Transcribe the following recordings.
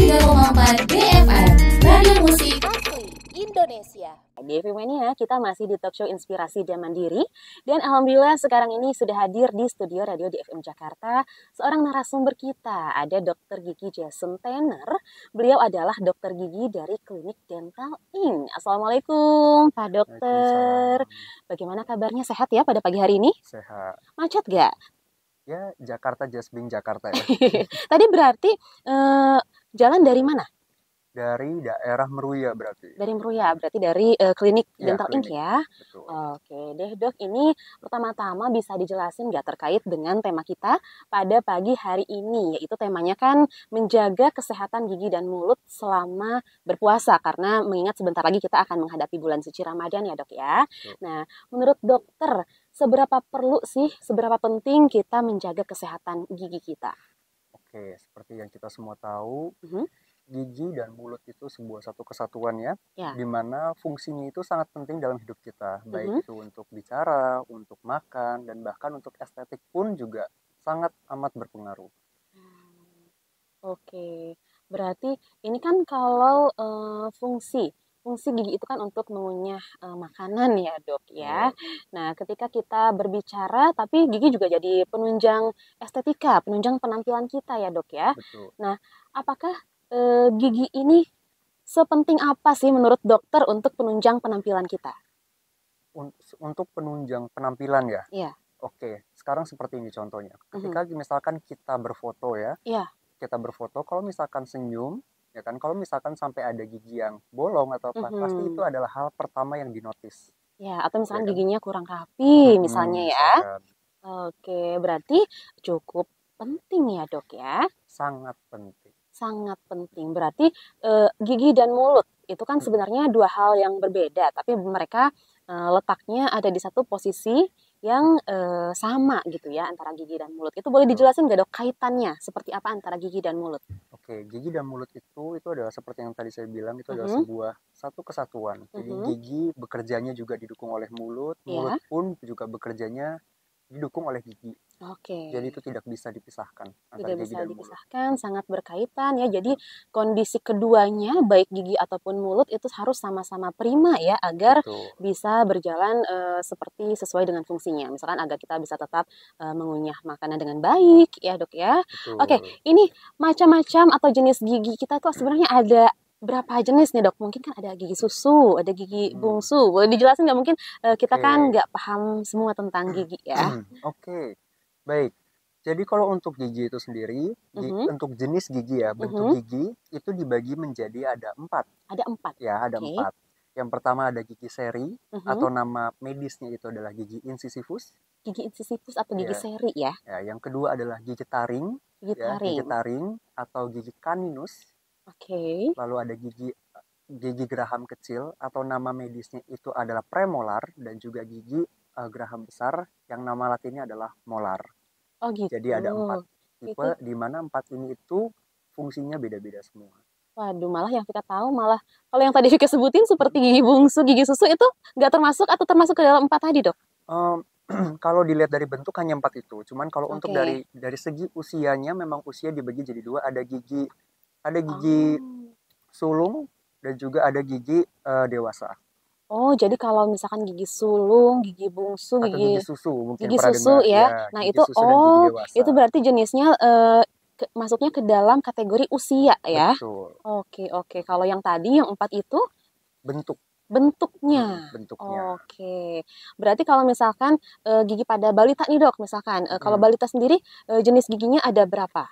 103,4 BFM, Radio Musik Asli Indonesia. Di Femania kita masih di talk show Inspirasi dan Mandiri. Dan alhamdulillah sekarang ini sudah hadir di studio radio di FM Jakarta seorang narasumber kita. Ada Dr. Gigi Jason Tanner. Beliau adalah dokter gigi dari Klinik Dental Inc. Assalamualaikum Pak Dokter. Bagaimana kabarnya, sehat ya pada pagi hari ini? Sehat. Macet gak? Ya, Jakarta just being Jakarta ya. Tadi berarti jalan dari mana? Dari daerah Meruya berarti. Dari Meruya, berarti dari Klinik Ya, Dental Inc. klinik. ya? Betul. Oke deh dok, ini pertama-tama bisa dijelasin nggak terkait dengan tema kita pada pagi hari ini, yaitu temanya kan menjaga kesehatan gigi dan mulut selama berpuasa, karena mengingat sebentar lagi kita akan menghadapi bulan suci Ramadan ya dok ya. Betul. Nah, menurut dokter, seberapa perlu sih, seberapa penting kita menjaga kesehatan gigi kita? Oke, seperti yang kita semua tahu, Mhm. gigi dan mulut itu sebuah satu kesatuan ya, Ya. di mana fungsinya itu sangat penting dalam hidup kita, Mhm. baik itu untuk bicara, untuk makan, dan bahkan untuk estetik pun juga sangat amat berpengaruh. Oke, berarti ini kan kalau fungsi gigi itu kan untuk mengunyah makanan ya dok ya. Nah, ketika kita berbicara, tapi gigi juga jadi penunjang estetika, penunjang penampilan kita ya dok ya. Betul. Nah, apakah gigi ini sepenting apa sih menurut dokter untuk penunjang penampilan kita? Untuk penunjang penampilan ya. Iya. Oke, sekarang seperti ini contohnya. Ketika misalkan kita berfoto ya, Iya. kita berfoto, kalau misalkan senyum, ya kan, kalau misalkan sampai ada gigi yang bolong atau apa, pasti itu adalah hal pertama yang dinotis. Ya, atau misalkan Ya kan? giginya kurang rapi misalnya ya. Misalkan. Oke, berarti cukup penting ya dok ya. Sangat penting. Sangat penting. Berarti gigi dan mulut itu kan sebenarnya dua hal yang berbeda, tapi mereka letaknya ada di satu posisi yang sama gitu ya antara gigi dan mulut. Itu boleh dijelasin nggak dok kaitannya seperti apa antara gigi dan mulut? Oke, gigi dan mulut itu adalah seperti yang tadi saya bilang, itu adalah sebuah satu kesatuan. Jadi gigi bekerjanya juga didukung oleh mulut, mulut Iya. pun juga bekerjanya didukung oleh gigi. Oke. Jadi itu tidak bisa dipisahkan antara Tidak gigi bisa dan mulut. dipisahkan, sangat berkaitan ya. Jadi kondisi keduanya baik gigi ataupun mulut itu harus sama-sama prima ya agar Betul. bisa berjalan seperti sesuai dengan fungsinya. Misalkan agar kita bisa tetap mengunyah makanan dengan baik ya dok ya. Betul. Oke, ini macam-macam atau jenis gigi kita tuh sebenarnya ada berapa jenis nih dok? Mungkin kan ada gigi susu, ada gigi bungsu. Boleh dijelasin nggak? Mungkin kita kan Oke. nggak paham semua tentang gigi ya. Oke, baik. Jadi kalau untuk gigi itu sendiri, untuk jenis gigi ya, bentuk gigi itu dibagi menjadi ada 4. Ada 4. Ya, ada Oke. 4. Yang pertama ada gigi seri, atau nama medisnya itu adalah gigi incisivus. Gigi incisivus atau gigi Ya. seri ya. Ya, yang kedua adalah gigi taring, Gigi ya, taring. gigi taring atau gigi caninus. Oke. Lalu ada gigi geraham kecil atau nama medisnya itu adalah premolar, dan juga gigi geraham besar yang nama latinnya adalah molar. Oh gitu. Jadi ada 4 tipe, Itu, di mana 4 ini itu fungsinya beda-beda semua. waduh, malah yang kita tahu malah kalau yang tadi Vika sebutin seperti gigi bungsu, gigi susu itu nggak termasuk atau termasuk ke dalam 4 tadi dok? Kalau dilihat dari bentuk hanya 4 itu. Cuman kalau untuk Oke. dari segi usianya, memang usia dibagi jadi 2. Ada gigi Oh. sulung dan juga ada gigi dewasa. Oh, jadi kalau misalkan gigi sulung, gigi bungsu, Atau gigi susu mungkin gigi pernah susu dengar. ya. Ya, Nah, gigi itu susu dan gigi dewasa. itu berarti jenisnya masuknya ke dalam kategori usia ya. Betul. Oke. Kalau yang tadi yang 4 itu bentuknya. Bentuknya. Oke. Berarti kalau misalkan gigi pada balita nih dok, misalkan kalau balita sendiri jenis giginya ada berapa?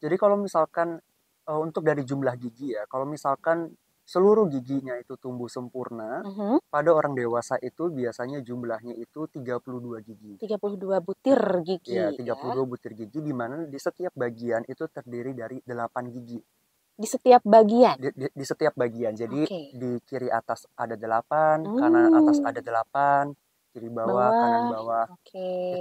Jadi kalau misalkan untuk dari jumlah gigi ya, kalau misalkan seluruh giginya itu tumbuh sempurna, pada orang dewasa itu biasanya jumlahnya itu 32 gigi. 32 butir gigi Ya, 32 butir gigi, di mana di setiap bagian itu terdiri dari 8 gigi. di setiap bagian. Di setiap bagian. Jadi Oke. di kiri atas ada 8, kanan atas ada 8, kiri bawah, kanan bawah. Oke.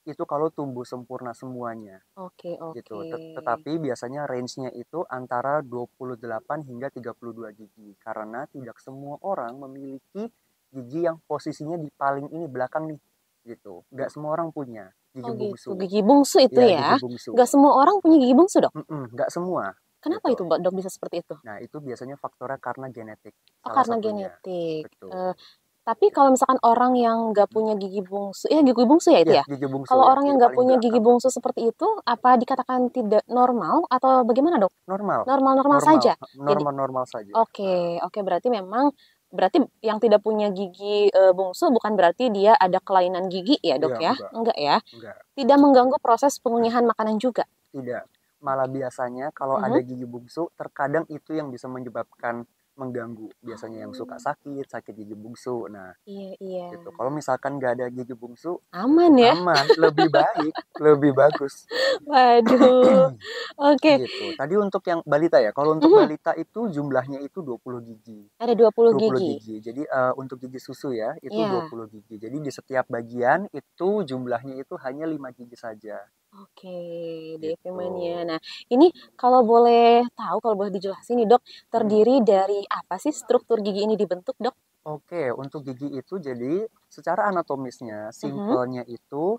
Itu kalau tumbuh sempurna semuanya. Oke. Gitu. Tetapi biasanya range-nya itu antara 28 hingga 32 gigi. Karena tidak semua orang memiliki gigi yang posisinya di paling ini belakang nih. Gitu. Nggak semua orang punya gigi bungsu. Gigi bungsu itu ya. ya? Gigi bungsu. Nggak semua orang punya gigi bungsu dok? Nggak semua. Kenapa gitu. itu Dok bisa seperti itu? Nah, itu biasanya faktornya karena genetik, Oh, salah karena satunya. genetik. Betul. Tapi kalau misalkan orang yang nggak Hmm. punya gigi bungsu, ya gigi bungsu ya itu Iya, ya? gigi bungsu Kalau ya, orang gigi yang nggak paling punya gigi belakang. bungsu seperti itu, apa dikatakan tidak normal atau bagaimana dok? Normal, Normal-normal normal, saja. Jadi, normal-normal saja. oke, berarti memang berarti yang tidak punya gigi bungsu bukan berarti dia ada kelainan gigi ya dok Iya, ya? Enggak ya? enggak, Tidak mengganggu proses pengunyahan makanan juga. tidak. Malah biasanya kalau ada Mhm. gigi bungsu, terkadang itu yang bisa menyebabkan mengganggu. Biasanya yang suka Oh, sakit gigi bungsu. Nah, iya iya. gitu. Kalau misalkan nggak ada gigi bungsu, Aman ya? aman, lebih baik, lebih bagus. Waduh. Oke. Gitu. Tadi untuk yang balita ya, kalau untuk Mhm. balita itu jumlahnya itu 20 gigi. Ada 20 20 gigi. gigi. Jadi untuk gigi susu ya, itu Iya. 20 gigi. Jadi di setiap bagian itu jumlahnya itu hanya 5 gigi saja. Oke, DP Gitu. Mania. Nah, ini kalau boleh tahu, kalau boleh dijelasin nih dok, Hmm. terdiri dari apa sih struktur gigi ini dibentuk dok? Oke, untuk gigi itu jadi secara anatomisnya, Mhm. simpelnya itu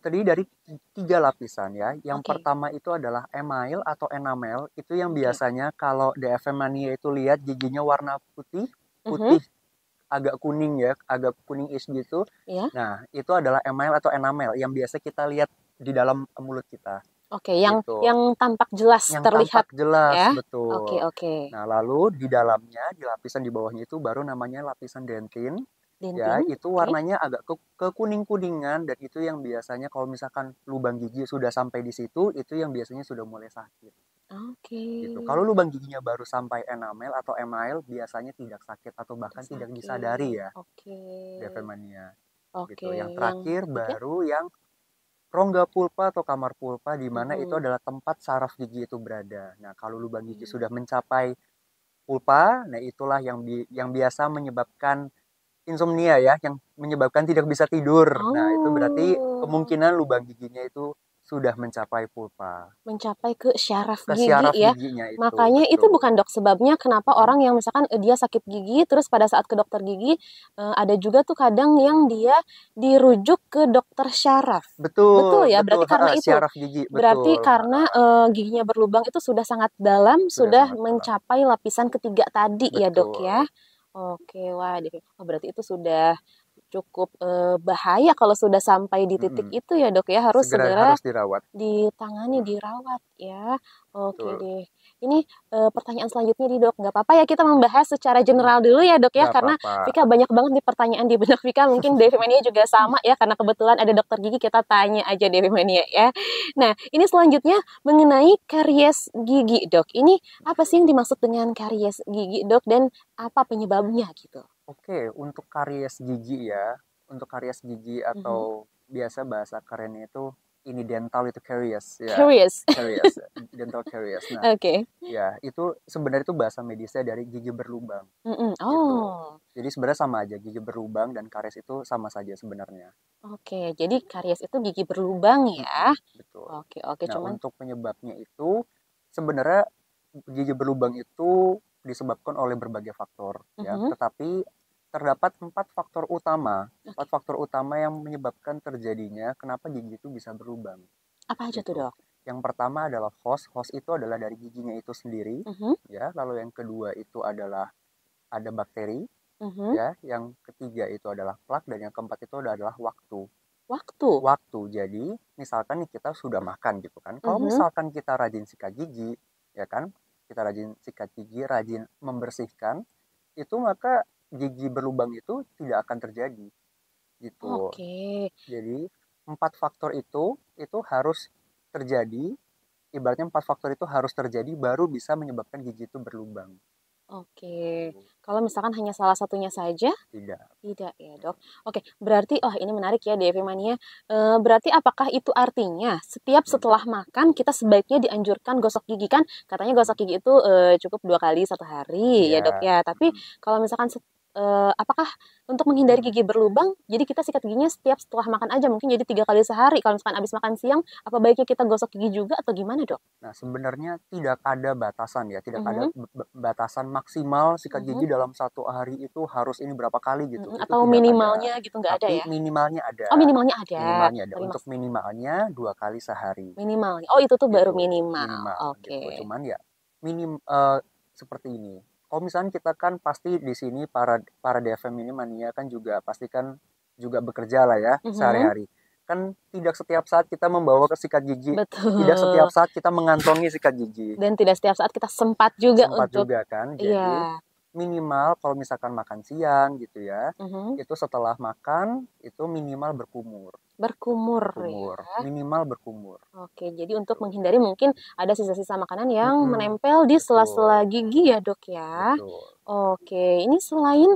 terdiri dari 3 lapisan ya. Yang Oke, pertama itu adalah email atau enamel. Itu yang oke. biasanya kalau DFM mania itu lihat giginya warna putih, Mhm. putih agak kuning ya, agak kuning-ish gitu. Ya. Nah, itu adalah email atau enamel yang biasa kita lihat di dalam mulut kita Oke, yang gitu. tampak jelas Yang terlihat tampak jelas, ya. Oke, betul. oke. Nah, lalu di dalamnya, di lapisan di bawahnya itu baru namanya lapisan dentin. Ya, Dentin. itu Oke. warnanya agak ke kuning-kuningan dan itu yang biasanya kalau misalkan lubang gigi sudah sampai di situ, itu yang biasanya sudah mulai sakit. Oke. Gitu. Kalau lubang giginya baru sampai enamel atau email, biasanya tidak sakit atau Tidak bahkan tidak disadari sakit. ya, Oke. Devemania. Gitu. Oke, Yang yang terakhir oke. baru yang rongga pulpa atau kamar pulpa di mana itu Mhm. adalah tempat saraf gigi itu berada. Nah, kalau lubang gigi Oke. sudah mencapai pulpa, nah itulah yang biasa menyebabkan insomnia ya, yang menyebabkan tidak bisa tidur. Nah, itu berarti Oh. kemungkinan lubang giginya itu sudah mencapai pulpa. Mencapai ke syaraf Ke gigi syaraf ya. giginya itu, Makanya itu betul. bukan dok sebabnya kenapa Mhm. orang yang misalkan dia sakit gigi terus pada saat ke dokter gigi ada juga tuh kadang yang dia dirujuk ke dokter syaraf. Betul Betul, ya, betul, berarti karena itu. syaraf gigi, Berarti betul, karena giginya berlubang itu sudah sangat dalam, sudah sudah sangat dalam. mencapai lapisan ketiga tadi ya dok ya. Betul, Oke, wah, oh, berarti itu sudah cukup bahaya kalau sudah sampai di titik mhm. itu ya dok ya, harus Segera segera harus dirawat, ditangani, dirawat ya. Oke betul. deh. Ini pertanyaan selanjutnya nih dok, nggak apa-apa ya kita membahas secara Mhm, general dulu ya dok ya, nggak karena apa-apa. Vika banyak banget nih pertanyaan di benak Vika, mungkin Devi Mania juga sama ya, karena kebetulan ada dokter gigi, kita tanya aja Devi Mania ya. Nah, ini selanjutnya mengenai karies gigi dok. Ini apa sih yang dimaksud dengan karies gigi dok, dan apa penyebabnya gitu? Oke, untuk karies gigi ya, untuk karies gigi Mhm. atau biasa bahasa kerennya itu ini dental itu caries ya, Curious. caries, dental caries. Nah, Oke. ya itu sebenarnya itu bahasa medisnya dari gigi berlubang Mhm. gitu. Oh. Jadi sebenarnya sama aja, gigi berlubang dan karies itu sama saja sebenarnya. Oke, jadi karies itu gigi berlubang ya. Betul. Oke, oke, Nah, cuman untuk penyebabnya itu sebenarnya gigi berlubang itu disebabkan oleh berbagai faktor ya, mhm, tetapi terdapat 4 faktor utama, oke. 4 faktor utama yang menyebabkan terjadinya kenapa gigi itu bisa berlubang Apa aja tuh, gitu. Dok? Yang pertama adalah host itu adalah dari giginya itu sendiri Mhm, ya, lalu yang kedua itu adalah ada bakteri mhm. ya, yang ketiga itu adalah plak dan yang keempat itu adalah waktu. Waktu. Waktu. Jadi, misalkan nih kita sudah makan gitu kan. Kalau Mhm. misalkan kita rajin sikat gigi, ya kan? Kita rajin sikat gigi, rajin membersihkan, itu maka gigi berlubang itu tidak akan terjadi gitu. Oke. Jadi, 4 faktor itu harus terjadi. Ibaratnya 4 faktor itu harus terjadi baru bisa menyebabkan gigi itu berlubang. Oke. Kalau misalkan hanya salah satunya saja, Tidak. tidak ya, Dok. Oke, berarti oh ini menarik ya, DV Mania. Berarti apakah itu artinya setiap Hmm. setelah makan kita sebaiknya dianjurkan gosok gigi, kan katanya gosok gigi itu cukup 2 kali 1 hari ya, Dok Ya. ya. Tapi kalau misalkan apakah untuk menghindari gigi berlubang, jadi kita sikat giginya setiap setelah makan aja, mungkin jadi 3 kali sehari. Kalau misalkan habis makan siang, apa baiknya kita gosok gigi juga atau gimana, Dok? Nah, sebenarnya tidak ada batasan ya, tidak ada Mhm, batasan maksimal sikat mhm, gigi dalam 1 hari itu harus ini berapa kali gitu. mhm, Itu atau tidak ada. minimalnya gitu nggak ada Tapi ya? minimalnya Oh, ada. minimalnya ada. Minimalnya ada. Tadi Untuk minimalnya 2 kali sehari minimalnya. Oh, itu tuh baru gitu. minimal. Minimal gitu. Oke. Cuman ya seperti ini. Kalau misalnya kita kan pasti di sini para DFM ini mania kan juga pasti kan juga bekerja lah ya sehari-hari. Kan tidak setiap saat kita membawa ke sikat gigi, tidak setiap Betul. saat kita mengantongi sikat gigi. Dan tidak setiap saat kita sempat juga Sempat untuk juga kan. Jadi iya. minimal kalau misalkan makan siang gitu ya, Mhm. itu setelah makan itu minimal berkumur. Berkumur Berkumur, ya. minimal berkumur. Oke, jadi untuk menghindari mungkin ada sisa-sisa makanan yang Mm-mm, menempel di betul, sela-sela gigi ya, Dok ya. betul. Oke, ini selain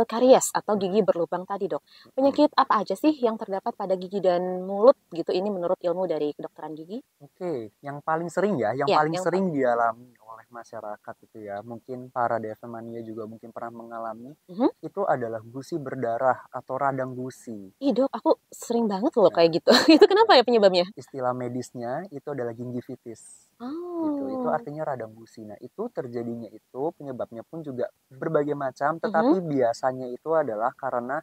karies atau Mm-mm, gigi berlubang tadi, Dok. mm-mm. Penyakit apa aja sih yang terdapat pada gigi dan mulut gitu? Ini menurut ilmu dari kedokteran gigi? Oke, yang paling sering ya, yang Ya, paling yang sering dialami oleh masyarakat itu ya, mungkin para DFM mania juga mungkin pernah mengalami, Mhm. itu adalah gusi berdarah atau radang gusi. Ih, Dok, aku sering banget loh Nah, kayak gitu. Itu kenapa ya penyebabnya? istilah medisnya itu adalah gingivitis. Gitu. Itu Oh. artinya radang gusi. Nah, itu terjadinya itu penyebabnya pun juga berbagai macam, Mhm. tetapi biasanya itu adalah karena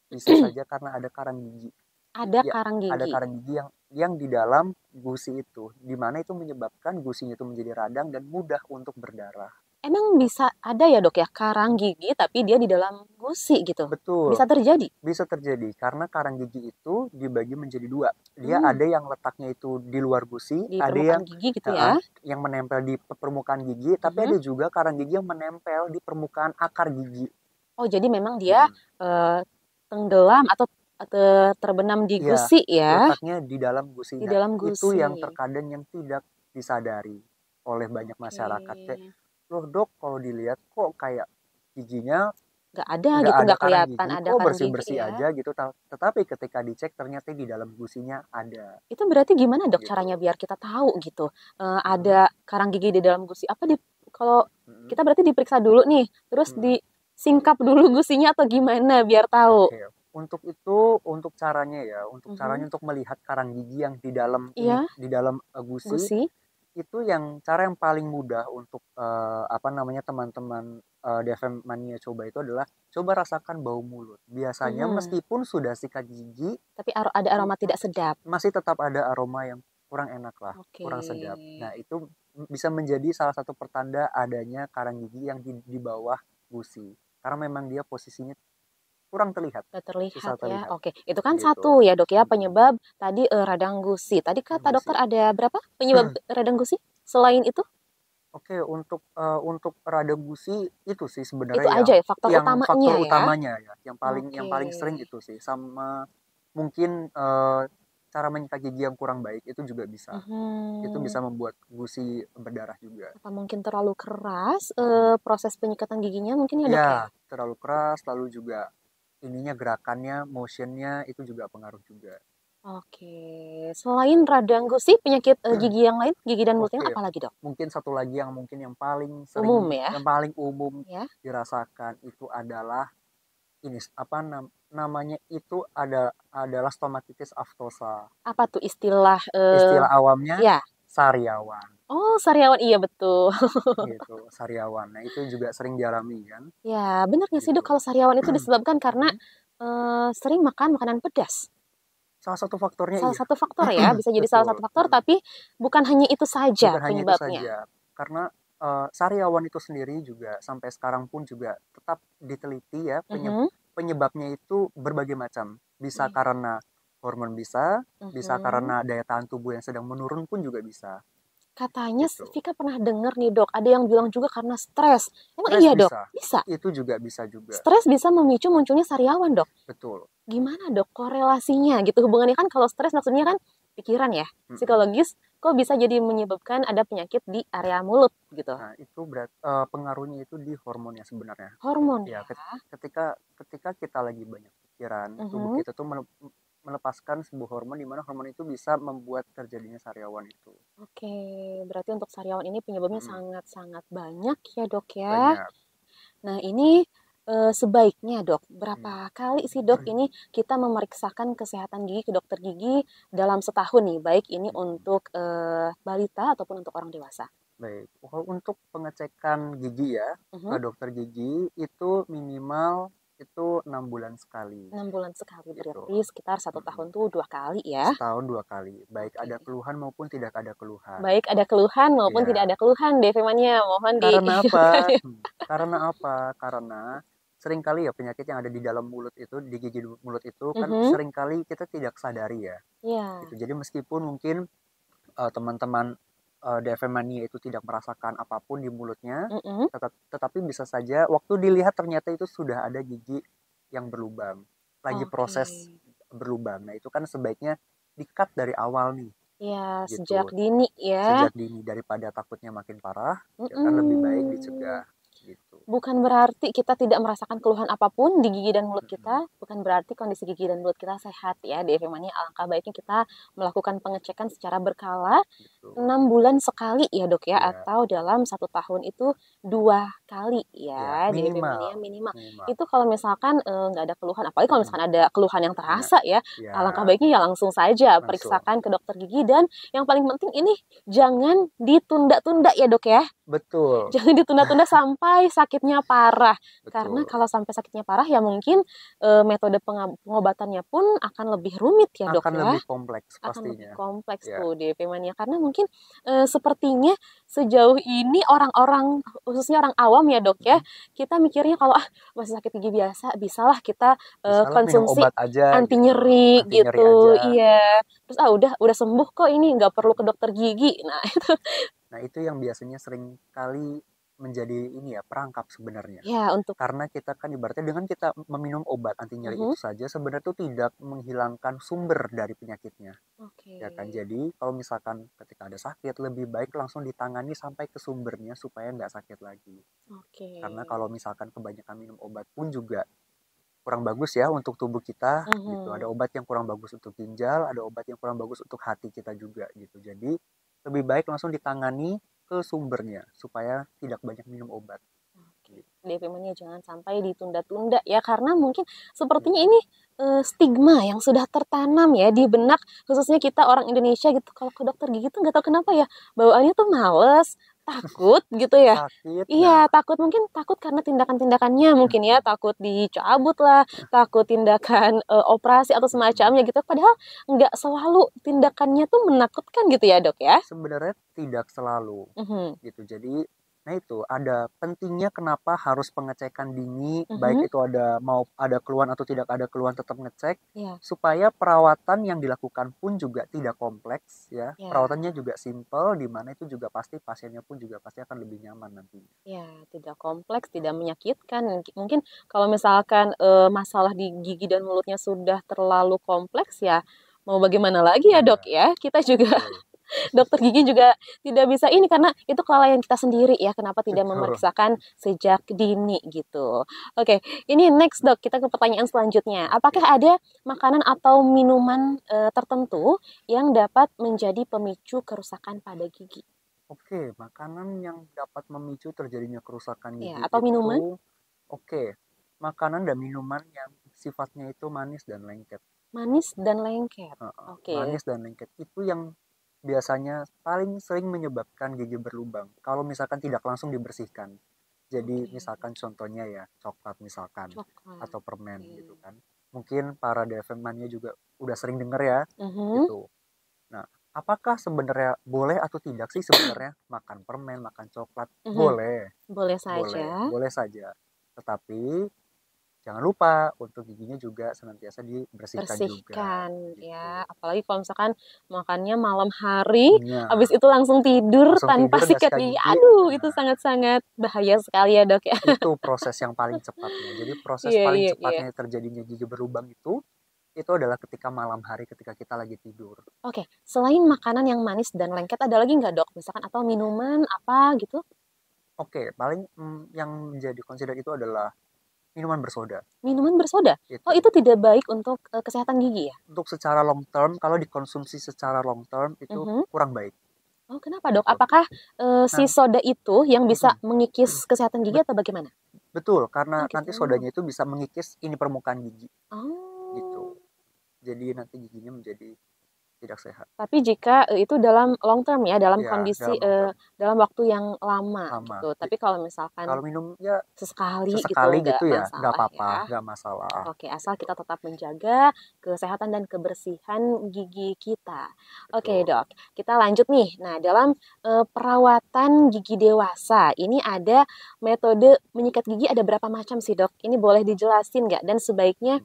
bisa saja karena ada karang gigi. Ada Ya, karang ada gigi. karang gigi yang di dalam gusi itu, di mana itu menyebabkan gusinya itu menjadi radang dan mudah untuk berdarah. Emang bisa ada ya, Dok ya, karang gigi tapi dia di dalam gusi gitu? Betul, Bisa terjadi? bisa terjadi karena karang gigi itu dibagi menjadi dua. Dia Hmm, ada yang letaknya itu di luar gusi, di ada permukaan gigi gitu ya? yang menempel di permukaan gigi, tapi Mhm. ada juga karang gigi yang menempel di permukaan akar gigi. Oh, jadi memang dia Mm-mm. eh, tenggelam atau terbenam di Iya, gusi ya? letaknya di dalam Di gusinya. dalam Itu gusi. yang terkadang yang tidak disadari oleh banyak Oke. masyarakat. Kayak, loh dok, kalau dilihat kok kayak giginya Nggak ada nggak gitu, ada nggak karang kelihatan gigi, ada kok karang gigi bersih-bersih ya? aja gitu. Tetapi ketika dicek ternyata di dalam gusinya ada Itu berarti gimana, Dok, gitu. caranya biar kita tahu gitu, Mm-mm, ada karang gigi di dalam gusi? Apa kalau mm-mm, kita berarti diperiksa dulu nih, terus mm-mm. disingkap dulu gusinya atau gimana biar tahu? Oke, untuk caranya ya, untuk Mhm. caranya untuk melihat karang gigi yang di dalam ini Iya, di dalam gusi gusi. itu yang cara yang paling mudah untuk apa namanya teman-teman DFM mania coba itu adalah coba rasakan bau mulut. Biasanya Mhm. meskipun sudah sikat gigi Tapi ada aroma tidak sedap. masih tetap ada aroma yang kurang enak lah, Oke. kurang sedap. Nah, itu bisa menjadi salah satu pertanda adanya karang gigi yang di bawah gusi. Karena memang dia posisinya kurang terlihat, Nggak terlihat susah ya. terlihat Oke, itu kan gitu. satu ya, Dok ya, Mm-mm. penyebab tadi radang gusi. Tadi Radang kata dokter gusi. ada berapa penyebab radang gusi? Selain itu, Oke, untuk radang gusi itu sih itu sebenarnya aja ya faktor yang utamanya faktor ya. utamanya ya, yang Oke. paling sering itu sih, sama mungkin cara menyikat gigi yang kurang baik itu juga bisa. Itu Mhm. bisa membuat gusi berdarah juga. Apa mungkin terlalu keras Mm. proses penyikatan giginya mungkin ya, Dok Ya, ya? terlalu keras, lalu juga ininya gerakannya, motionnya itu juga pengaruh juga. Oke. Selain radang gusi, penyakit gigi yang lain, gigi dan mulut yang Oke, apa lagi, Dok? mungkin satu lagi yang mungkin yang paling sering, Umum ya, yang paling umum ya. dirasakan itu adalah ini apa namanya itu adalah stomatitis aftosa. Apa tuh istilah Istilah awamnya ya? sariawan Oh, sariawan iya betul. gitu, sariawan. Nah, itu juga sering dialami kan Ya, benar nggak sih, Dok, gitu. kalau sariawan itu disebabkan karena Mm-mm. sering makan makanan pedas? Salah satu faktornya Salah iya, satu faktor ya, bisa jadi salah betul. satu faktor, tapi bukan hanya itu saja Bukan hanya itu penyebabnya. saja, karena sariawan itu sendiri juga sampai sekarang pun juga tetap diteliti ya Mhm. penyebabnya itu berbagai macam. Bisa Iya. karena hormon bisa Mhm. karena daya tahan tubuh yang sedang menurun pun juga bisa Katanya gitu. Vika pernah dengar nih, Dok, ada yang bilang juga karena stres. Emang Stres iya, Dok? bisa, Bisa. itu juga bisa juga, Stres bisa memicu munculnya sariawan, Dok. betul. Gimana, Dok, korelasinya gitu? Hubungannya kan kalau stres maksudnya kan pikiran ya, Mm-mm. psikologis, kok bisa jadi menyebabkan ada penyakit di area mulut gitu. Nah, itu pengaruhnya itu di hormonnya sebenarnya. Hormon Ya, ya. ketika ketika kita lagi banyak pikiran, tubuh Mhm. kita tuh melepaskan sebuah hormon di mana hormon itu bisa membuat terjadinya sariawan itu. Oke, berarti untuk sariawan ini penyebabnya Mm-mm. sangat-sangat banyak ya, Dok ya. Banyak. Nah, ini sebaiknya, Dok, Mm. berapa kali sih, Dok, ini kita memeriksakan kesehatan gigi ke dokter gigi dalam setahun nih, baik ini Mm-mm. untuk balita ataupun untuk orang dewasa? Baik. Kalau untuk pengecekan gigi ya ke Mhm. dokter gigi itu minimal itu 6 bulan sekali 6 bulan sekali, gitu. berarti sekitar 1 tahun tuh 2 kali ya. Setahun 2 kali, baik ada Oke. keluhan maupun tidak ada keluhan. Baik ada keluhan maupun tidak Ya, ada keluhan DV Mania, mohon karena apa? diingatkan ya. Karena apa? Karena seringkali ya penyakit yang ada di dalam mulut itu, di gigi mulut itu kan Mhm. seringkali kita tidak sadari ya. Iya. Gitu. Jadi meskipun mungkin teman-teman DFM Mania itu tidak merasakan apapun di mulutnya, Mhm. tetapi bisa saja waktu dilihat ternyata itu sudah ada gigi yang berlubang, lagi Oke. proses berlubang. Nah itu kan sebaiknya di-cut dari awal nih, Ya, sejak gitu. dini ya. Sejak dini daripada takutnya makin parah, ya kan lebih baik Mhm. dicegah, gitu. Bukan berarti kita tidak merasakan keluhan apapun di gigi dan mulut Mm-mm, kita, bukan berarti kondisi gigi dan mulut kita sehat ya. DFM Mania, alangkah baiknya kita melakukan pengecekan secara berkala betul. 6 bulan sekali ya dok ya, Ya, atau dalam 1 tahun itu 2 kali ya ya di DFM minimal, Mania minimal. minimal. Itu kalau misalkan nggak ada keluhan, apalagi kalau Mm-mm, misalkan ada keluhan yang ya, terasa ya, ya alangkah baiknya ya langsung saja langsung. periksakan ke dokter gigi, dan yang paling penting ini jangan ditunda-tunda ya dok ya. Betul, Jangan ditunda-tunda sampai sakitnya parah. Karena betul. kalau sampai sakitnya parah ya mungkin metode pengobatannya pun akan lebih rumit ya dok Akan ya. lebih kompleks Akan lebih pastinya. kompleks Ya, tuh DP Mania. Karena mungkin sepertinya sejauh ini orang-orang, khususnya orang awam ya dok ya, mm-mm. kita mikirnya kalau masih sakit gigi biasa, bisalah kita Bisalah minum konsumsi obat aja anti gitu, nyeri anti nyeri gitu. aja. Iya. Terus udah sembuh kok, ini nggak perlu ke dokter gigi. Nah, Nah itu yang biasanya sering kali menjadi ini ya perangkap sebenarnya. ya untuk Karena kita kan ibaratnya dengan kita meminum obat anti nyeri Mhm. itu saja sebenarnya itu tidak menghilangkan sumber dari penyakitnya. Oke. Ya kan, jadi kalau misalkan ketika ada sakit lebih baik langsung ditangani sampai ke sumbernya supaya nggak sakit lagi. Oke. Karena kalau misalkan kebanyakan minum obat pun juga kurang bagus ya untuk tubuh kita gitu. Mhm. Ada obat yang kurang bagus untuk ginjal, ada obat yang kurang bagus untuk hati kita juga gitu. Jadi lebih baik langsung ditangani ke sumbernya supaya tidak banyak minum obat. Oke. Gitu. DP Mania jangan sampai ditunda-tunda ya, karena mungkin sepertinya Mm-mm. ini stigma yang sudah tertanam ya di benak, khususnya kita orang Indonesia gitu. Kalau ke dokter gigi tuh nggak tahu kenapa ya, bawaannya tuh males, takut gitu ya. Sakit, nah, Iya, takut karena tindakan-tindakannya mungkin ya, mm-mm, takut dicabut lah, takut tindakan operasi atau mm-mm. semacamnya gitu. Padahal nggak selalu tindakannya tuh menakutkan gitu ya dok ya. Sebenarnya tidak selalu Mhm. gitu. Jadi, nah itu ada pentingnya kenapa harus pengecekan dini, Mhm. baik itu mau ada keluhan atau tidak ada keluhan tetap ngecek Ya, supaya perawatan yang dilakukan pun juga tidak kompleks ya. ya. Perawatannya juga simple di mana itu juga pasti pasiennya pun juga pasti akan lebih nyaman nantinya. Ya, tidak kompleks, tidak menyakitkan. Mungkin kalau misalkan masalah di gigi dan mulutnya sudah terlalu kompleks ya, mau bagaimana lagi ya dok Ya, ya? Kita juga betul. dokter gigi juga tidak bisa ini, karena itu kelalaian kita sendiri ya. Kenapa tidak Betul. memeriksakan sejak dini gitu? Oke, ini next dok, kita ke pertanyaan selanjutnya. Oke. Apakah ada makanan atau minuman tertentu yang dapat menjadi pemicu kerusakan pada gigi? Oke, makanan yang dapat memicu terjadinya kerusakan Ya, gigi atau minuman itu oke. Makanan dan minuman yang sifatnya itu manis dan lengket. manis dan lengket. Heeh, Oke. manis dan lengket itu yang biasanya paling sering menyebabkan gigi berlubang kalau misalkan tidak langsung dibersihkan. Jadi Oke, misalkan contohnya ya coklat misalkan coklat. atau permen Oke. gitu kan. Mungkin para DFM mania juga udah sering denger ya Mhm. gitu. Nah, apakah sebenarnya boleh atau tidak sih sebenarnya makan permen, makan coklat? Mhm. Boleh, Boleh boleh, saja. boleh saja. Tetapi jangan lupa untuk giginya juga senantiasa dibersihkan juga Bersihkan ya. gitu. Apalagi kalau misalkan makannya malam hari, habis Nah, itu langsung tidur langsung tanpa tidur nggak sikat sikat gigi. gigi, Aduh, itu nah sangat-sangat bahaya sekali ya, Dok ya. itu proses yang paling cepatnya. Jadi proses Iya, paling iya, iya. cepatnya terjadinya gigi berlubang itu adalah ketika malam hari ketika kita lagi tidur. Oke, selain makanan yang manis dan lengket, ada lagi nggak, Dok? Misalkan atau minuman apa gitu? Oke, paling yang menjadi consider itu adalah minuman bersoda. Minuman bersoda. Oh, Itu itu tidak baik untuk kesehatan gigi ya? untuk secara long term, kalau dikonsumsi secara long term itu Mhm. kurang baik Oh, kenapa, Dok? gitu. Apakah si Nah, soda itu yang bisa mm-mm. mengikis kesehatan gigi Bet- atau bagaimana? betul karena Oh, nanti gitu. sodanya itu bisa mengikis ini permukaan gigi gitu. Oh. Jadi nanti giginya menjadi tidak sehat. Tapi jika itu dalam long term ya, dalam Ya, kondisi dalam long term. dalam waktu yang lama Lama. gitu. Tapi kalau misalkan Kalau minum ya sesekali gitu sesekali nggak gitu ya, nggak masalah apa-apa, ya. nggak masalah. Oke, asal Gitu. kita tetap menjaga kesehatan dan kebersihan gigi kita. Oke, Betul. Dok. Kita lanjut nih. Nah, dalam perawatan gigi dewasa, ini ada metode menyikat gigi ada berapa macam sih, Dok? Ini boleh dijelasin nggak? Dan sebaiknya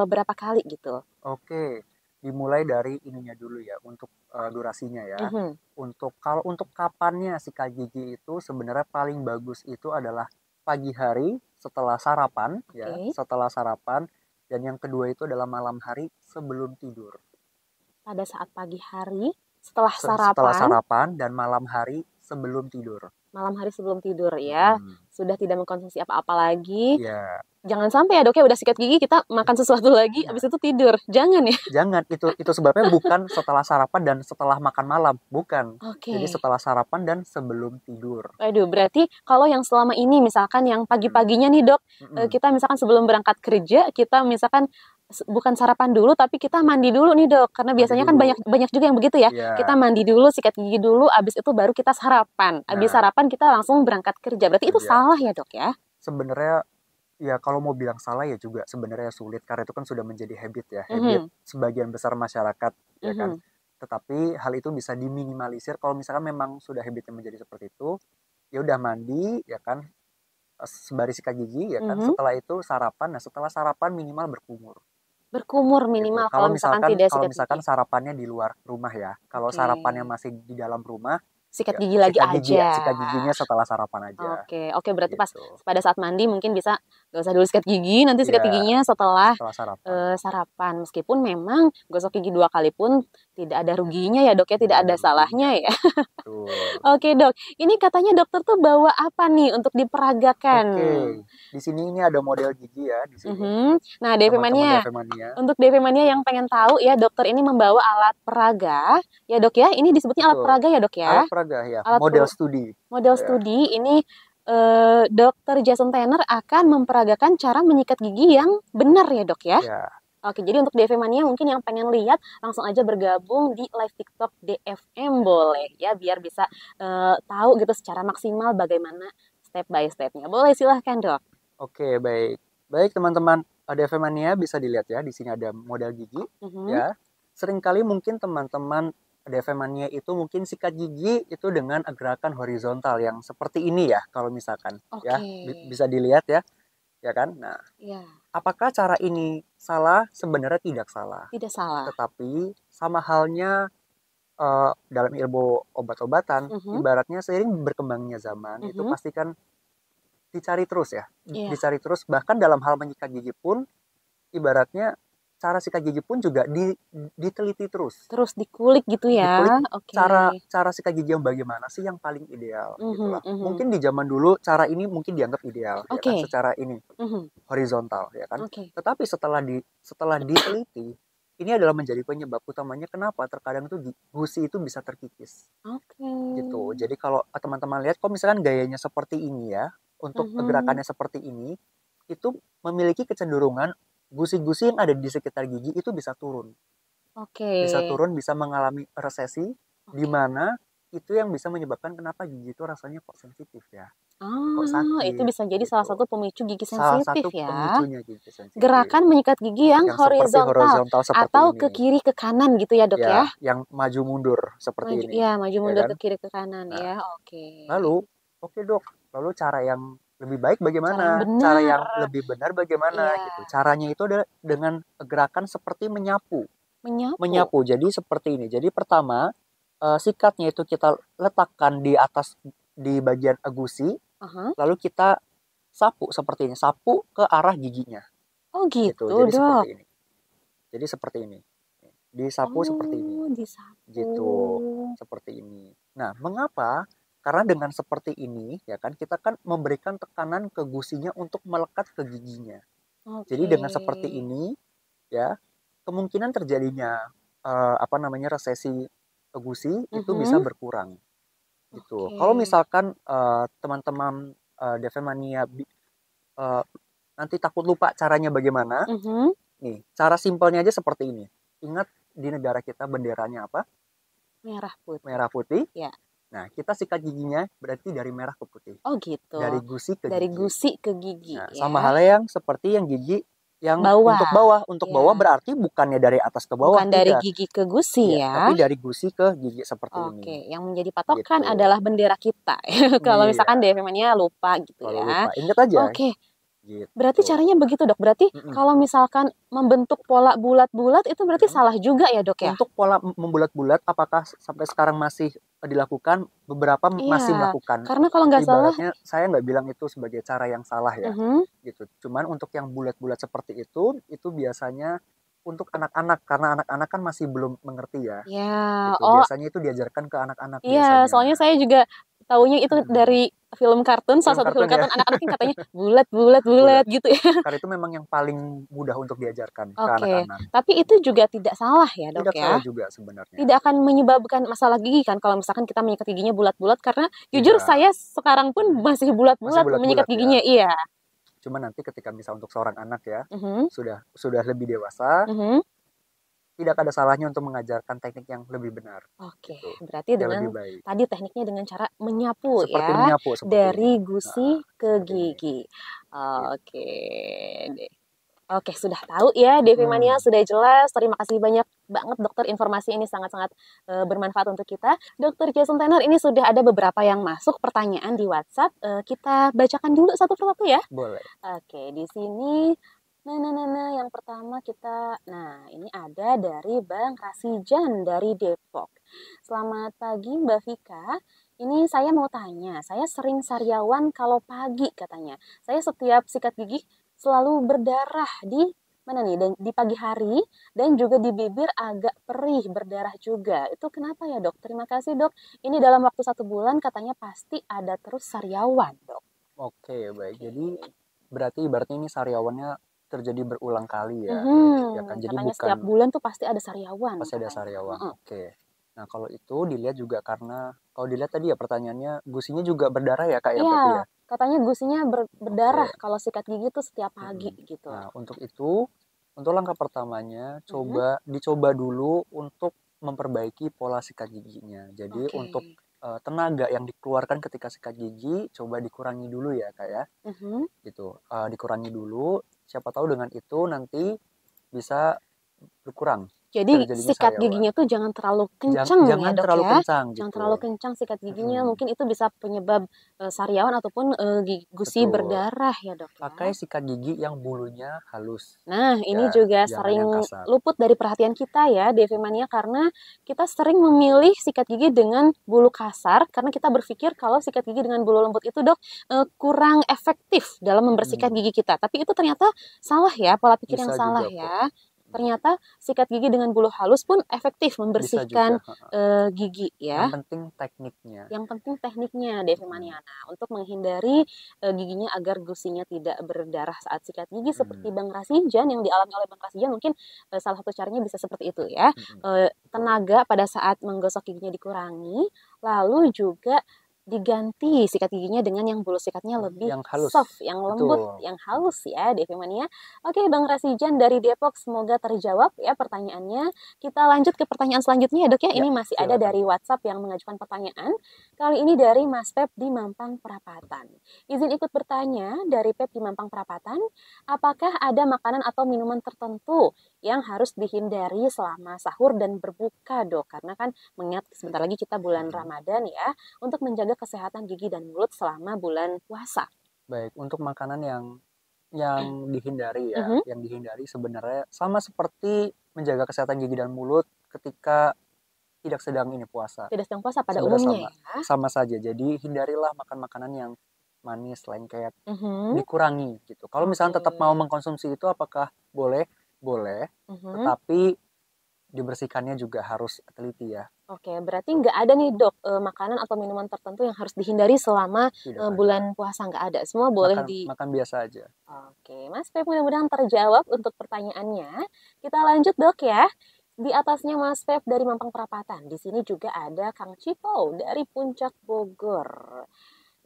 berapa kali gitu? Oke, dimulai dari ininya dulu ya, untuk durasinya ya. Mhm. Kalau untuk kapannya sikat gigi itu sebenarnya paling bagus itu adalah pagi hari setelah sarapan ya, Oke. setelah sarapan, dan yang kedua itu adalah malam hari sebelum tidur. Pada saat pagi hari, setelah Setelah sarapan, sarapan dan malam hari sebelum tidur. malam hari sebelum tidur ya. Mm-mm. Sudah tidak mengkonsumsi apa-apa lagi. Ya, Jangan sampai ya, Dok, ya udah sikat gigi kita makan sesuatu lagi ya. habis itu tidur. Jangan ya. Jangan, itu sebabnya bukan setelah sarapan dan setelah makan malam, bukan. Oke. Jadi setelah sarapan dan sebelum tidur. Waduh, berarti kalau yang selama ini misalkan yang pagi-paginya nih, Dok, Mm-mm. kita misalkan sebelum berangkat kerja, kita misalkan bukan sarapan dulu tapi kita mandi dulu nih, Dok. Karena Mandi biasanya kan dulu. banyak banyak juga yang begitu ya. Ya. Kita mandi dulu, sikat gigi dulu, habis itu baru kita sarapan. Habis Nah. sarapan kita langsung berangkat kerja. Berarti itu Kerja. salah ya, Dok ya? Sebenarnya ya kalau mau bilang salah ya juga sebenarnya sulit karena itu kan sudah menjadi habit ya, habit sebagian besar masyarakat ya kan. Tetapi hal itu bisa diminimalisir kalau misalkan memang sudah habitnya menjadi seperti itu, ya udah mandi ya kan, sembari sikat gigi ya kan, setelah itu sarapan. Nah, setelah sarapan minimal berkumur. Berkumur Gitu. minimal Kalau kalau misalkan tidak kalau sikat misalkan gigi. sarapannya di luar rumah ya. Kalau Oke. sarapannya masih di dalam rumah, Sikat ya gigi lagi aja. sikat giginya setelah sarapan aja. Oke, berarti pas Gitu. pada saat mandi mungkin bisa nggak usah dulu sikat gigi, nanti sikat Ya, giginya setelah sarapan. sarapan. Meskipun memang gosok gigi 2 kali pun tidak ada ruginya ya, Dok ya, tidak ada ruginya. salahnya ya. Betul. Oke, Dok. Ini katanya dokter tuh bawa apa nih untuk diperagakan? Oke, di sini ini ada model gigi ya di sini. Nah, DV Teman-teman Mania. DV Mania. Untuk DV Mania yang pengen tahu ya, dokter ini membawa alat peraga. Ya, Dok ya. Ini disebutnya alat Betul. peraga ya, Dok ya. Alat peraga ya, Alat model studi. Model Ya. studi ini Dokter Jason Tanner akan memperagakan cara menyikat gigi yang benar ya, Dok ya. Ya. Oke, jadi untuk DV Mania mungkin yang pengen lihat langsung aja bergabung di live TikTok DFM boleh ya, biar bisa tahu gitu secara maksimal bagaimana step by stepnya. Boleh, silahkan, Dok. Oke, baik. Baik teman-teman, DV Mania bisa dilihat ya, di sini ada model gigi ya. Seringkali mungkin teman-teman DV Mania itu mungkin sikat gigi itu dengan gerakan horizontal yang seperti ini ya, kalau misalkan ya bisa dilihat ya kan. Nah, apakah cara ini salah? Sebenarnya tidak salah. Tidak salah. Tetapi sama halnya dalam ilmu obat-obatan, ibaratnya seiring berkembangnya zaman itu pasti kan dicari terus ya, dicari terus. Bahkan dalam hal menyikat gigi pun, ibaratnya cara sikat gigi pun juga diteliti terus. Terus dikulik gitu ya. Dikulik cara sikat gigi yang bagaimana sih yang paling ideal gitu lah. Mungkin di zaman dulu cara ini mungkin dianggap ideal ya kan, secara ini horizontal ya kan. Tetapi setelah diteliti, ini adalah menjadi penyebab utamanya kenapa terkadang itu gusi itu bisa terkikis. Gitu. Jadi kalau teman-teman lihat, kalau misalkan gayanya seperti ini ya, untuk gerakannya seperti ini, itu memiliki kecenderungan gusi-gusi yang ada di sekitar gigi itu bisa turun. Bisa turun, bisa mengalami resesi, di mana itu yang bisa menyebabkan kenapa gigi itu rasanya kok sensitif ya. Kok sakit. Itu bisa jadi gitu. salah satu pemicu gigi Salah sensitif satu ya. pemicunya gigi sensitif. Gerakan menyikat gigi yang horizontal atau ini. ke kiri ke kanan gitu ya, Dok ya. Yang maju mundur seperti ini. Iya, maju mundur kan? ke kiri ke kanan Nah, ya. Lalu, Dok. Lalu cara yang lebih baik bagaimana? Cara yang lebih benar bagaimana gitu. Caranya itu adalah dengan gerakan seperti menyapu. Menyapu. Jadi seperti ini. Jadi pertama, sikatnya itu kita letakkan di atas, di bagian gusi, lalu kita sapu seperti ini, sapu ke arah giginya. Oh gitu, Jadi Dok. seperti ini. Jadi seperti ini. Disapu seperti ini. Disapu. Gitu. Seperti ini. Nah, mengapa? Karena dengan seperti ini ya kan, kita kan memberikan tekanan ke gusinya untuk melekat ke giginya. Jadi dengan seperti ini ya, kemungkinan terjadinya resesi gusi itu bisa berkurang. Gitu. Kalau misalkan teman-teman DV Mania nanti takut lupa caranya bagaimana, nih cara simpelnya aja seperti ini. Ingat di negara kita benderanya apa? Merah putih. Merah putih. Ya. Nah, kita sikat giginya berarti dari merah ke putih. Oh gitu. Dari gusi ke Dari gigi. gusi ke gigi. Nah, Ya. sama halnya yang seperti yang gigi yang Bawah. untuk bawah. Untuk Ya. bawah berarti bukannya dari atas ke bawah. Bukan dari tidak. gigi ke gusi Iya, ya. tapi dari gusi ke gigi seperti ini. Oke, yang menjadi patokan Gitu. adalah bendera kita. Kalau Iya. misalkan DFM Mania lupa gitu Kalau ya. lupa, ingat aja. Oke. Gitu. Berarti caranya begitu dok. Berarti kalau misalkan membentuk pola bulat-bulat itu berarti salah juga ya dok ya? Untuk pola membulat-bulat, apakah sampai sekarang masih dilakukan? Beberapa masih melakukan. Karena kalau nggak salah, ibaratnya saya nggak bilang itu sebagai cara yang salah ya, gitu. Cuman untuk yang bulat-bulat seperti itu biasanya untuk anak-anak, karena anak-anak kan masih belum mengerti ya. Ya, gitu. Biasanya itu diajarkan ke anak-anak. Iya, biasanya. soalnya saya juga taunya itu dari film kartun, salah satu film kartun ya. anak-anak yang katanya bulat gitu ya. Karena itu memang yang paling mudah untuk diajarkan ke Oke, anak-anak. tapi itu juga tidak salah ya dok Tidak ya? salah juga sebenarnya. Tidak akan menyebabkan masalah gigi kan kalau misalkan kita menyikat giginya bulat-bulat, karena jujur saya sekarang pun masih bulat-bulat menyikat giginya, iya. Cuma nanti ketika misal untuk seorang anak ya, sudah lebih dewasa, tidak ada salahnya untuk mengajarkan teknik yang lebih benar. Oke, gitu. berarti dengan tadi tekniknya dengan cara menyapu seperti ya, menyapu, dari gusi ke gigi. Oke deh. Oke, sudah tahu ya DFM Mania, sudah jelas. Terima kasih banyak banget dokter, informasi ini sangat-sangat bermanfaat untuk kita. Dokter Jason Tenor, ini sudah ada beberapa yang masuk pertanyaan di WhatsApp. Kita bacakan dulu satu persatu ya. Boleh. Oke, di sini yang pertama ini ada dari Bang Rasijan dari Depok. Selamat pagi Mbak Vika. Ini saya mau tanya, saya sering sariawan kalau pagi katanya. Saya setiap sikat gigi selalu berdarah di di pagi hari, dan juga di bibir agak perih berdarah juga. Itu kenapa ya dok? Terima kasih dok. Ini dalam waktu 1 bulan katanya pasti ada terus sariawan dok. Oke, baik. Jadi berarti ibaratnya ini sariawannya terjadi berulang kali ya. Ya kan? Jadi katanya bukan setiap bulan tuh pasti ada sariawan. Pasti ada sariawan. Oke. Nah kalau itu dilihat juga karena kalau dilihat tadi ya pertanyaannya gusinya juga berdarah ya kak ya? Berarti ya? Katanya gusinya berdarah kalau sikat gigi tuh setiap pagi gitu. Nah untuk itu, untuk langkah pertamanya dicoba dulu untuk memperbaiki pola sikat giginya. Jadi untuk tenaga yang dikeluarkan ketika sikat gigi coba dikurangi dulu ya kak ya. Gitu. Dikurangi dulu. Siapa tahu dengan itu nanti bisa berkurang. Jadi sikat giginya tuh jangan terlalu kencang ya dok terlalu ya. kencang, jangan terlalu kencang sikat giginya, mungkin itu bisa penyebab sariawan ataupun gusi berdarah ya dok. Pakai sikat gigi yang bulunya halus. Nah ini juga sering luput dari perhatian kita ya DFM Mania, karena kita sering memilih sikat gigi dengan bulu kasar karena kita berpikir kalau sikat gigi dengan bulu lembut itu dok kurang efektif dalam membersihkan gigi kita. Tapi itu ternyata salah ya, pola pikir yang salah ya. Ternyata sikat gigi dengan bulu halus pun efektif membersihkan gigi ya. Yang penting tekniknya. Yang penting tekniknya DFM Mania. Nah, untuk menghindari giginya agar gusinya tidak berdarah saat sikat gigi seperti Bang Rasijan yang dialami oleh Bang Rasijan, mungkin salah satu caranya bisa seperti itu ya. Tenaga pada saat menggosok giginya dikurangi, lalu juga diganti sikat giginya dengan yang bulu sikatnya lebih soft, yang lembut, yang halus ya DFM Mania. Oke Bang Rasijan dari Depok, semoga terjawab ya pertanyaannya. Kita lanjut ke pertanyaan selanjutnya ya dok ya. Ini masih ada dari WhatsApp yang mengajukan pertanyaan. Kali ini dari Mas Pep di Mampang Perapatan. Izin ikut bertanya dari Pep di Mampang Perapatan, apakah ada makanan atau minuman tertentu yang harus dihindari selama sahur dan berbuka dok? Karena kan mengingat sebentar lagi kita bulan Ramadan ya, untuk menjaga kesehatan gigi dan mulut selama bulan puasa. Baik, untuk makanan yang dihindari ya, yang dihindari sebenarnya sama seperti menjaga kesehatan gigi dan mulut ketika tidak sedang ini puasa. Tidak sedang puasa pada umumnya ya. Sama saja. Jadi hindarilah makan makanan yang manis, lengket, dikurangi gitu. Kalau misalnya tetap mau mengkonsumsi itu, apakah boleh? Boleh. Tetapi dibersihkannya juga harus teliti ya. Oke, berarti nggak ada nih dok makanan atau minuman tertentu yang harus dihindari selama bulan puasa, nggak ada. Semua boleh makan biasa aja. Oke, Mas Pep, mudah-mudahan terjawab untuk pertanyaannya. Kita lanjut dok ya. Di atasnya Mas Pep dari Mampang Perapatan. Di sini juga ada Kang Cipo dari Puncak Bogor.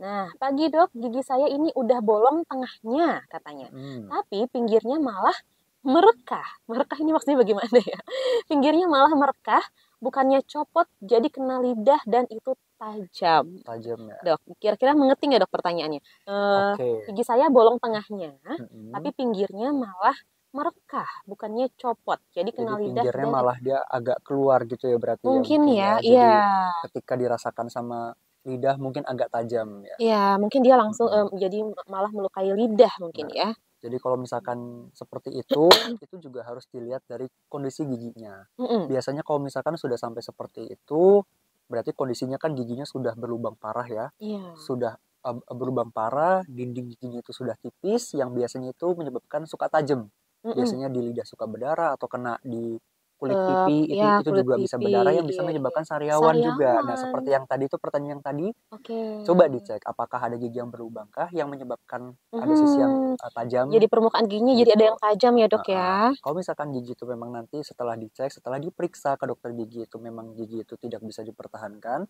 Nah, pagi dok, gigi saya ini udah bolong tengahnya katanya. Tapi pinggirnya malah Merekah. Merekah ini maksudnya bagaimana ya? Pinggirnya malah merekah, bukannya copot, jadi kena lidah dan itu tajam. Tajam ya. Dok, kira-kira mengerti nggak dok pertanyaannya? Oke. Gigi saya bolong tengahnya, tapi Mm-mm. pinggirnya malah merekah, bukannya copot, jadi Jadi kena lidah pinggirnya dan malah dia agak keluar gitu ya berarti ya mungkin mungkin ya, ya. iya, Jadi ketika dirasakan sama lidah mungkin agak tajam ya. iya, mungkin dia langsung Mm-mm. jadi malah melukai lidah mungkin Nah, ya. jadi kalau misalkan seperti itu juga harus dilihat dari kondisi giginya. Mm-mm. Biasanya kalau misalkan sudah sampai seperti itu, berarti kondisinya kan giginya sudah berlubang parah ya. Iya. Sudah berlubang parah, dinding giginya itu sudah tipis, yang biasanya itu menyebabkan suka tajam. Mm-mm. Biasanya di lidah suka berdarah atau kena di kulit Eh, pipi, ya itu kulit juga bisa pipi, berdarah yang bisa iya iya. menyebabkan sariawan juga. Nah, Sariawan. seperti yang tadi itu pertanyaan yang tadi, Oke. coba dicek apakah ada gigi yang berlubangkah yang menyebabkan ada sisi yang Mhm. tajam Jadi permukaan giginya jadi ada gitu. yang tajam ya dok Heeh. ya. Kalau misalkan gigi itu memang nanti setelah dicek, setelah diperiksa ke dokter gigi itu memang gigi itu tidak bisa dipertahankan,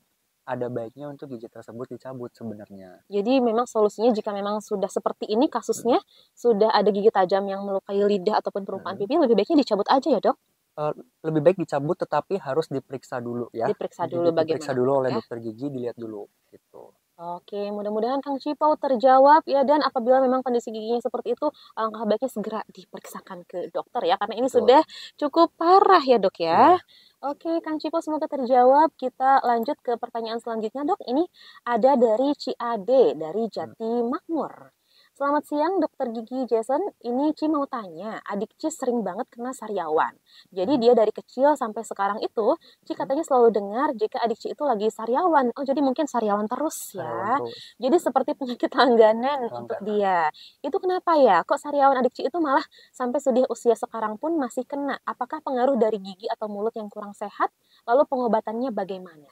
ada baiknya untuk gigi tersebut dicabut sebenarnya. Jadi memang solusinya jika memang sudah seperti ini Mm. kasusnya, sudah ada gigi tajam yang melukai lidah ataupun permukaan Mm. pipi, lebih baiknya dicabut aja ya dok. Eh, Lebih baik dicabut tetapi harus diperiksa dulu ya. Diperiksa dulu Diperiksa bagaimana dulu dok oleh ya. dokter gigi, dilihat dulu gitu. Oke, mudah-mudahan Kang Cipau terjawab ya, dan apabila memang kondisi giginya seperti itu, alangkah baiknya segera diperiksakan ke dokter ya, karena ini Betul. sudah cukup parah ya dok ya. Iya. Oke, Kang Cipau semoga terjawab. Kita lanjut ke pertanyaan selanjutnya dok. Ini ada dari Ciade dari Mm. Jati Makmur. Selamat siang dokter gigi Jason. Ini Ci mau tanya, adik Ci sering banget kena sariawan. Jadi Mm. dia dari kecil sampai sekarang itu Ci Mm. katanya selalu dengar jika adik Ci itu lagi sariawan. Oh, jadi mungkin sariawan terus Sariawan ya. terus, Jadi seperti penyakit langganan untuk langganan. dia. Itu kenapa ya? Kok sariawan adik Ci itu malah sampai sudah usia sekarang pun masih kena? Apakah pengaruh dari gigi atau mulut yang kurang sehat? Lalu pengobatannya bagaimana?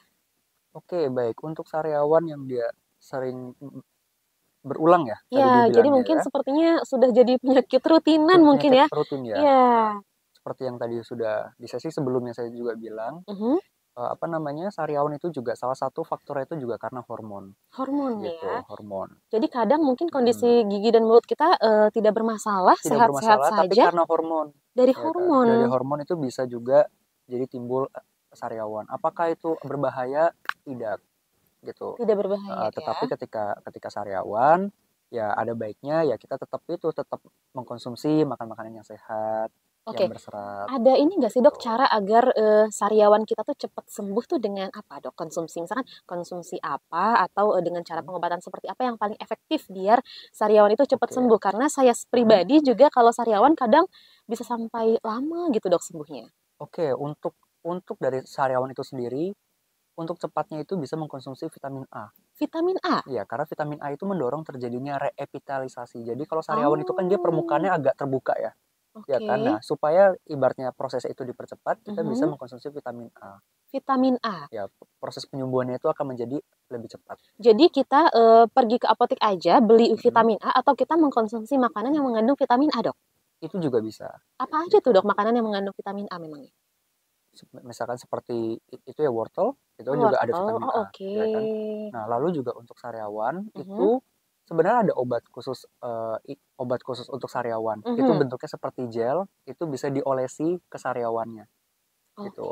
Oke, baik. Untuk sariawan yang dia sering berulang ya tadi Ya, jadi dibilangnya mungkin ya. sepertinya sudah jadi penyakit rutinan mungkin Penyakit ya. rutin ya. Iya. Nah, seperti yang tadi sudah di sesi sebelumnya saya juga bilang, Mhm. apa namanya, sariawan itu juga salah satu faktornya itu juga karena hormon Hormon ya. gitu, hormon. Jadi kadang mungkin kondisi Mm. gigi dan mulut kita tidak bermasalah, Tidak sehat-sehat bermasalah tapi saja karena hormon dari ya kan. Dari hormon. hormon itu bisa juga jadi timbul sariawan. Apakah itu berbahaya? Tidak gitu. Tidak berbahaya ya. Tetapi ketika sariawan ya ada baiknya ya kita tetap mengkonsumsi makan makanan yang sehat, yang Oke, berserat ada ini nggak sih dok gitu. cara agar sariawan kita tuh cepat sembuh tuh dengan apa dok? Konsumsi misalkan konsumsi apa atau dengan cara Hmm. pengobatan seperti apa yang paling efektif biar sariawan itu cepat Oke. sembuh? Karena saya Hmm. pribadi juga kalau sariawan kadang bisa sampai lama gitu dok sembuhnya. Oke, untuk dari sariawan itu sendiri, untuk cepatnya itu bisa mengkonsumsi vitamin A. Vitamin A. Ya, karena vitamin A itu mendorong terjadinya reepitalisasi. Jadi kalau sariawan itu kan dia Oh, permukaannya agak terbuka ya. Ya oke. kan? Nah, supaya ibaratnya proses itu dipercepat, kita bisa Mhm. mengkonsumsi vitamin A. Vitamin A. Ya, proses penyembuhannya itu akan menjadi lebih cepat. Jadi kita pergi ke apotek aja beli Mm. vitamin A atau kita mengkonsumsi makanan yang mengandung vitamin A dok? Itu juga bisa Apa aja tuh gitu. dok makanan yang mengandung vitamin A memangnya? Misalkan seperti itu ya wortel, itu kan Oh, juga ada wortel. vitamin Oh, A, oke. ya kan? Nah, lalu juga untuk sariawan Mhm, itu sebenarnya ada obat khusus untuk sariawan. Itu mhm. bentuknya seperti gel, itu bisa diolesi ke sariawannya Oke, gitu.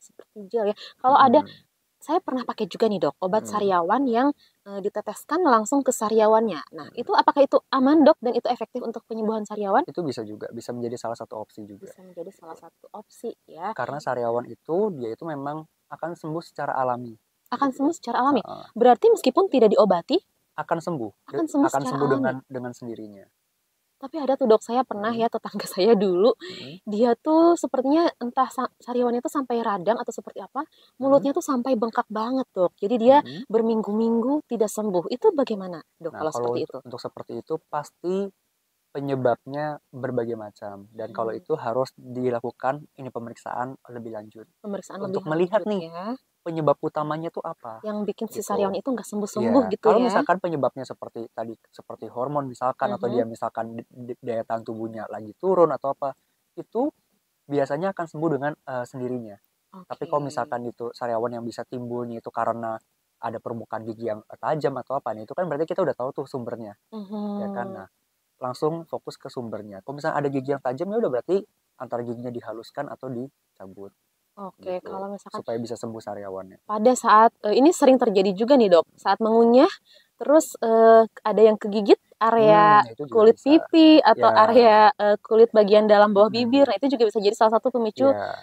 seperti gel ya. Kalau ada, Mm-mm. saya pernah pakai juga nih dok, obat Mm-mm. sariawan yang diteteskan langsung ke sariawannya. Nah, Mm-mm. itu apakah itu aman dok dan itu efektif untuk penyembuhan sariawan? Itu bisa juga, bisa menjadi salah satu opsi juga Bisa menjadi salah gitu. satu opsi ya. Karena sariawan itu dia itu memang akan sembuh secara alami Akan gitu. sembuh secara alami. Heeh. Berarti meskipun tidak diobati, Akan sembuh, akan sembuh akan secara sembuh alami. dengan sendirinya. Tapi ada tuh dok, saya pernah Mm-mm. ya tetangga saya dulu, Mm-mm. dia tuh sepertinya entah sariawannya tuh sampai radang atau seperti apa, Mm-mm. mulutnya tuh sampai bengkak banget dok. Jadi dia Mm-mm. berminggu-minggu tidak sembuh. Itu bagaimana dok Nah, kalau kalau seperti untuk, itu? untuk seperti itu pasti penyebabnya berbagai macam dan kalau Hmm, itu harus dilakukan ini pemeriksaan lebih lanjut pemeriksaan lebih untuk melihat lanjut nih ya, penyebab utamanya tuh apa yang bikin si gitu. sariawan itu nggak sembuh-sembuh Ya, gitu kalau ya. misalkan penyebabnya seperti tadi seperti hormon misalkan atau Mhm, dia misalkan daya tahan tubuhnya lagi turun atau apa, itu biasanya akan sembuh dengan sendirinya. Tapi oke. kalau misalkan itu sariawan yang bisa timbulnya itu karena ada permukaan gigi yang tajam atau apa nih, itu kan berarti kita udah tahu tuh sumbernya, ya kan? Mhm. Nah, langsung fokus ke sumbernya. Kalau misalnya ada gigi yang tajam ya udah berarti antara giginya dihaluskan atau dicabut Oke, gitu kalau misalkan supaya bisa sembuh sariawannya. pada saat ini sering terjadi juga nih dok, saat mengunyah, terus ada yang kegigit area Itu juga kulit bisa. pipi atau Ya, area kulit bagian dalam bawah bibir, mm, nah itu juga bisa jadi salah satu pemicu ya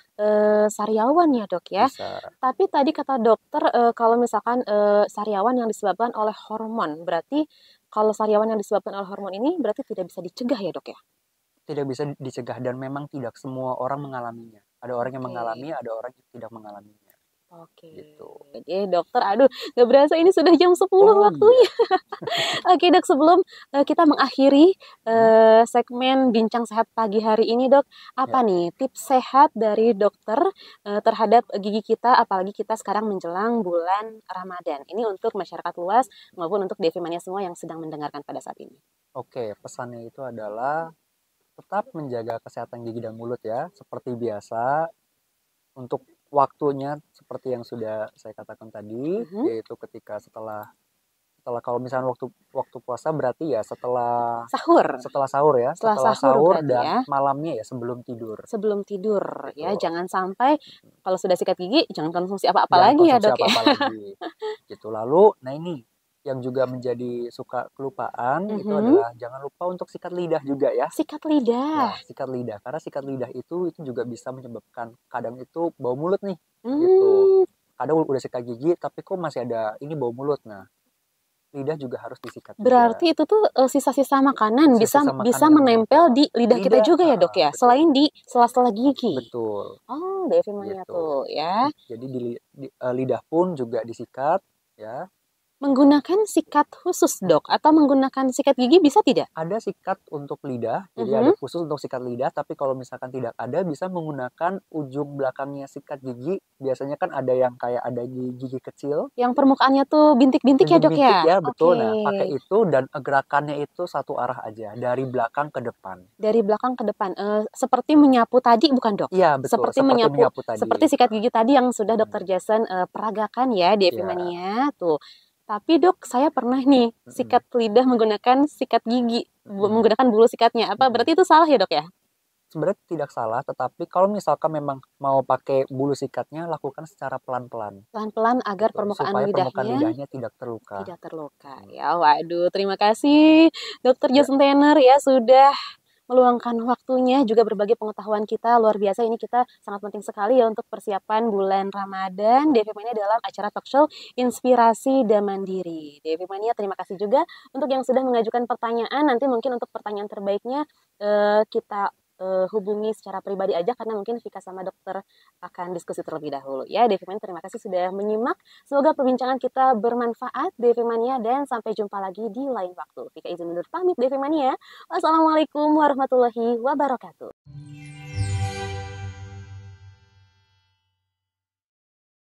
sariawan ya dok ya. bisa. Tapi tadi kata dokter kalau misalkan sariawan yang disebabkan oleh hormon, berarti kalau sariawan yang disebabkan oleh hormon ini berarti tidak bisa dicegah ya dok ya? Tidak bisa dicegah dan memang tidak semua orang mengalaminya. Ada orang yang Oke. mengalami, ada orang yang tidak mengalaminya. Oke. Gitu. Jadi dokter, aduh, nggak berasa ini sudah jam 10 Oh waktunya. iya. Oke dok, sebelum kita mengakhiri segmen Bincang Sehat pagi hari ini dok, Ya. apa nih tips sehat dari dokter terhadap gigi kita, apalagi kita sekarang menjelang bulan Ramadan. Ini untuk masyarakat luas maupun untuk Devimania semua yang sedang mendengarkan pada saat ini. Oke, pesannya itu adalah tetap menjaga kesehatan gigi dan mulut ya, seperti biasa. Untuk waktunya seperti yang sudah saya katakan tadi, Mhm. yaitu ketika setelah setelah kalau misalnya waktu waktu puasa berarti ya setelah Sahur. setelah sahur ya, Setelah setelah sahur sahur berarti dan ya. malamnya ya sebelum tidur. Sebelum tidur ya, Gitu. jangan sampai kalau sudah sikat gigi jangan konsumsi apa-apa Jangan lagi ya konsumsi dok ya. apa-apa lagi. Gitu. Lalu, nah ini yang juga menjadi suka kelupaan itu Mhm. adalah jangan lupa untuk sikat lidah juga ya. Sikat lidah. Ya, sikat lidah. Karena sikat lidah itu juga bisa menyebabkan kadang itu bau mulut nih. Gitu. Hmm, Kadang udah sikat gigi tapi kok masih ada ini bau mulut. Nah, lidah juga harus disikat juga. berarti itu tuh sisa-sisa makanan bisa Sisa-sisa bisa makanan yang menempel di lidah kita lidah, juga ya dok ya, betul. selain di sela-sela gigi. Betul. Oh, Devimania Gitu. tuh ya. Jadi lidah pun juga disikat ya. Menggunakan sikat khusus dok atau menggunakan sikat gigi bisa tidak? Ada sikat untuk lidah, jadi ada Mhm. khusus untuk sikat lidah, tapi kalau misalkan tidak ada bisa menggunakan ujung belakangnya sikat gigi. Biasanya kan ada yang kayak ada gigi kecil, Yang permukaannya tuh bintik-bintik ya dok bintik-bintik ya? ya, Oke. betul. Nah, pakai itu dan gerakannya itu satu arah aja, dari belakang ke depan. Dari belakang ke depan, seperti menyapu tadi bukan dok? Iya, betul, Seperti seperti menyapu, menyapu tadi. seperti sikat gigi tadi yang sudah dokter Jason peragakan ya di Iya. Devimania tuh. Tapi dok, saya pernah nih Mm-mm. sikat lidah menggunakan sikat gigi, Mm-mm. menggunakan bulu sikatnya. Apa Mm-mm. berarti itu salah ya dok ya? Sebenarnya tidak salah, tetapi kalau misalkan memang mau pakai bulu sikatnya, lakukan secara pelan-pelan. Pelan-pelan agar Gitu, permukaan supaya permukaan lidahnya lidahnya tidak terluka. tidak terluka. Ya, waduh, terima kasih dokter Ya, Jason Tanner ya sudah meluangkan waktunya juga berbagi pengetahuan kita luar biasa. Ini kita sangat penting sekali ya untuk persiapan bulan Ramadan. Devi Mania dalam acara talk show Inspirasi dan Mandiri. Devi Mania terima kasih juga untuk yang sudah mengajukan pertanyaan. Nanti mungkin untuk pertanyaan terbaiknya kita hubungi secara pribadi aja karena mungkin Vika sama dokter akan diskusi terlebih dahulu ya. Devi Mania terima kasih sudah menyimak. Semoga perbincangan kita bermanfaat Devi Mania dan sampai jumpa lagi di lain waktu. Vika izin undur pamit Devi Mania. Wassalamualaikum warahmatullahi wabarakatuh.